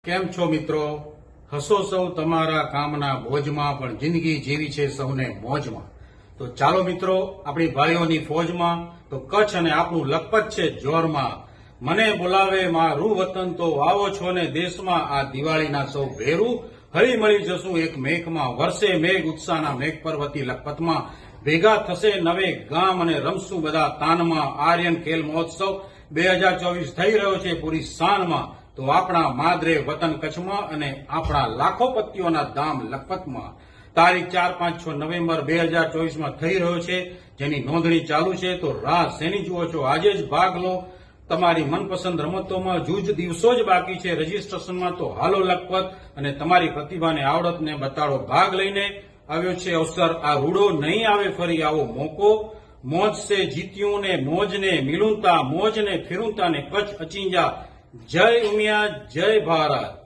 કેમ છો મિત્રો? હસો સૌ તમારા કામના બોજમાં, પણ જિંદગી જીવી છે સૌને મોજમાં. તો ચાલો મિત્રો, આપણી ભાઈઓની ફોજમાં તો કચ્છ અને આપણું લખપત છે જોરમાં. મને બોલાવે મારું વતન તો આવો છો ને દેશમાં. આ દિવાળીના સૌ ભેરું હળી મળી જશું એક મેઘમાં. વર્ષે મેઘ ઉત્સાહના મેઘ પર્વતી લખપતમાં ભેગા થશે નવે ગામ અને રમશું બધા તાનમાં. આર્યન ખેલ મહોત્સવ 2024 થઈ રહ્યો છે પૂરી શાનમાં. તો આપણા માદરે વતન કચ્છમાં અને આપણા લાખો પતિઓના ધામ લખપતમાં તારીખ 4, 5, 6 નવેમ્બર 2024માં થઈ રહ્યો છે, જેની નોંધણી ચાલુ છે. તો રાહ શેની જુઓ છો? આજે જ ભાગ લો તમારી મનપસંદ રમતોમાં. જૂજ દિવસો જ બાકી છે રજીસ્ટ્રેશનમાં. તો હાલો લખપત અને તમારી પ્રતિભાને આવડતને બતાડો. ભાગ લઈને આવ્યો છે અવસર, આ રૂડો નહીં આવે ફરી આવો મોકો. મોજ સે જીત્યું ને મોજને મિલુંતા, મોજને ફિરુંતા ને કચ્છ અચીંજા. જય ઉમિયા, જય ભારત.